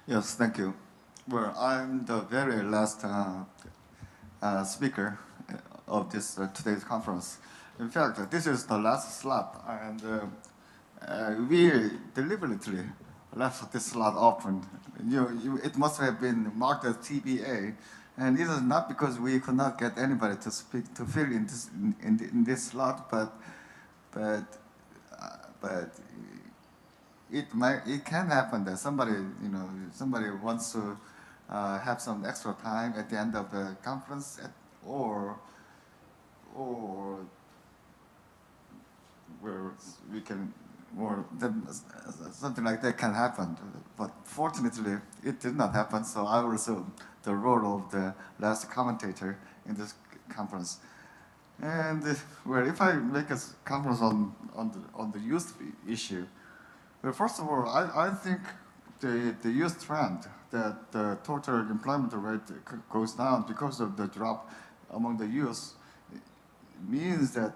Yes, thank you. Well, I'm the very last speaker of this today's conference. In fact, this is the last slot, and we deliberately left this slot open. It must have been marked as TBA, and this is not because we could not get anybody to speak to fill in this slot, but it can happen that somebody wants to have some extra time at the end of the conference, or where we can, or something like that can happen. But fortunately, it did not happen. So I will assume the role of the last commentator in this conference. And well, if I make a conference on the youth issue. Well, first of all, I think the youth trend that the total employment rate goes down because of the drop among the youth means that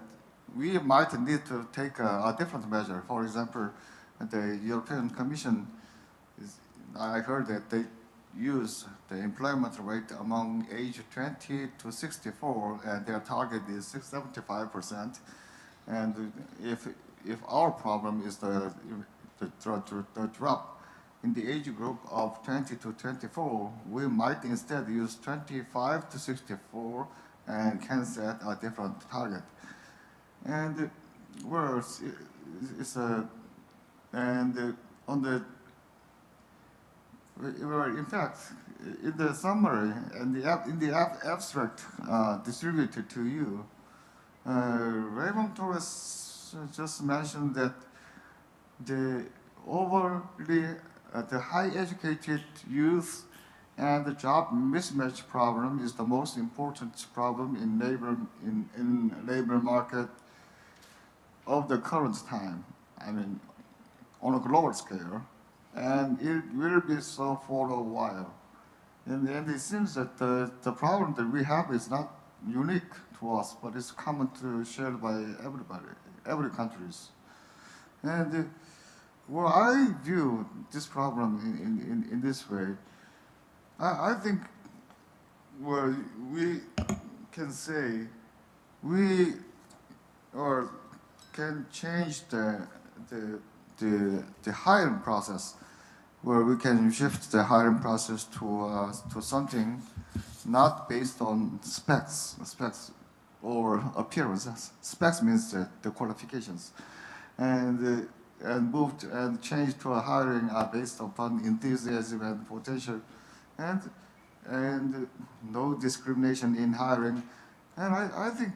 we might need to take a different measure. For example, the European Commission, I heard that they use the employment rate among age 20 to 64, and their target is 75%. And if our problem is the drop in the age group of 20 to 24, we might instead use 25 to 64 and can set a different target. And well, in fact, in the summary and in the abstract distributed to you, Raymond Torres just mentioned that the high educated youth and the job mismatch problem is the most important problem in labor market of the current time. I mean, on a global scale, and it will be so for a while. And it seems that the problem that we have is not unique to us, but it's common to shared by everybody, every countries. And well, I view this problem in this way. I think, well, we can say we can change the hiring process, where we can shift the hiring process to something not based on specs or appearances. Specs means the qualifications, and moved and changed to a hiring based upon enthusiasm and potential, and no discrimination in hiring. And I think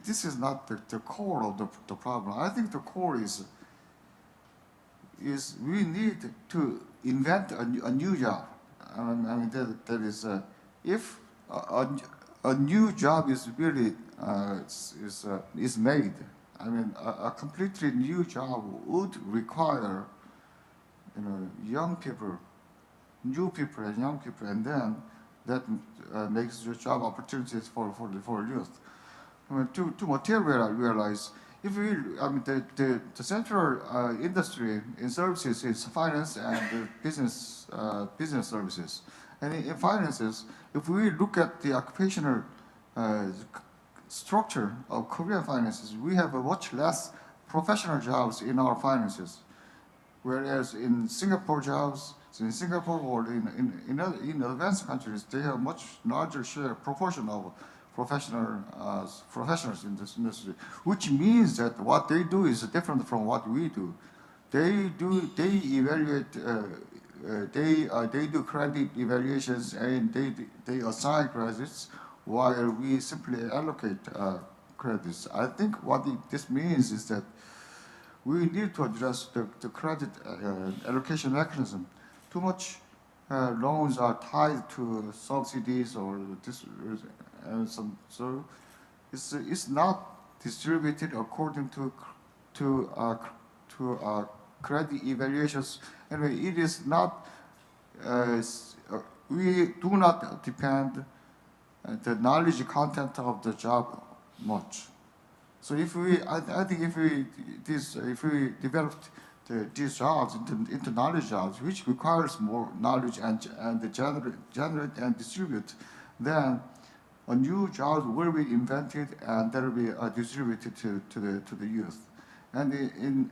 this is not the core of the problem. I think the core is we need to invent a new job. I mean that is if a new job is really is made. I mean a completely new job would require young people, new people and young people, and then that makes the job opportunities for youth. I mean, to materialize, if we, I mean, the central industry in services is finance and business services. And in finances, if we look at the occupational structure of Korean finances, we have a much less professional jobs in our finances, whereas in Singapore jobs, in Singapore or in advanced countries, they have much larger proportion of professionals in this industry, which means that what they do is different from what we do. They evaluate, they do credit evaluations, and they assign credits, while we simply allocate credits. I think what this means is that we need to address the credit allocation mechanism. Too much loans are tied to subsidies or this, and so it's not distributed according to credit evaluations. Anyway, it is not. We do not depend the knowledge content of the job much. So if we, I think if we developed these jobs into knowledge jobs, which requires more knowledge and generate and distribute, then a new job will be invented and that will be distributed to the youth. And in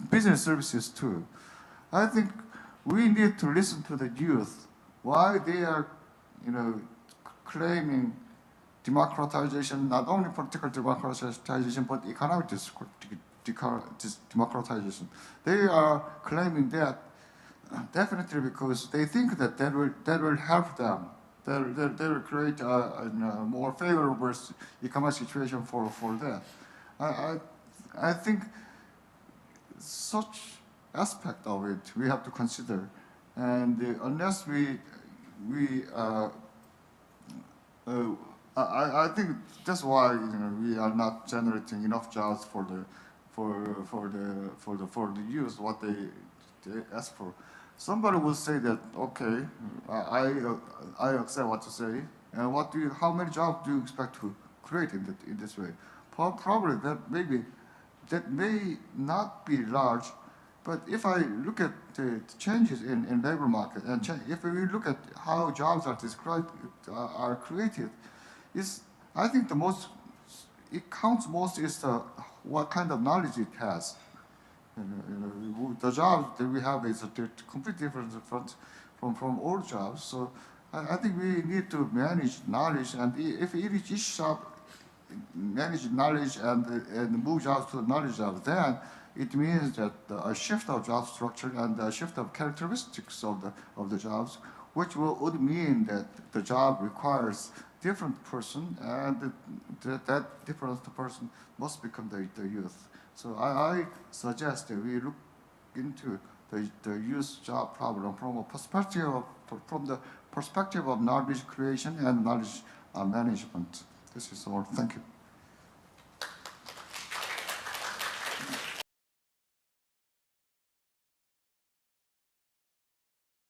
business services too, I think we need to listen to the youth why they are, claiming democratization, not only political democratization, but economic democratization. They are claiming that definitely because they think that will help them. That will create a more favorable economic situation for that. I think such aspect of it we have to consider, and unless I think that's why we are not generating enough jobs for the youth what they ask for. Somebody will say that okay, I accept what you say, and how many jobs do you expect to create in this way? Probably that may not be large, but if I look at the changes in labor market and if we look at how jobs are created, I think it counts most is what kind of knowledge it has. The jobs that we have is completely different from old jobs. So I think we need to manage knowledge, and if each job manage knowledge and move jobs to knowledge jobs, then it means that a shift of job structure and a shift of characteristics of the jobs, which would mean that the job requires different person, and that different person must become the youth. So I suggest that we look into the youth job problem from the perspective of knowledge creation and knowledge management. This is all. Thank you.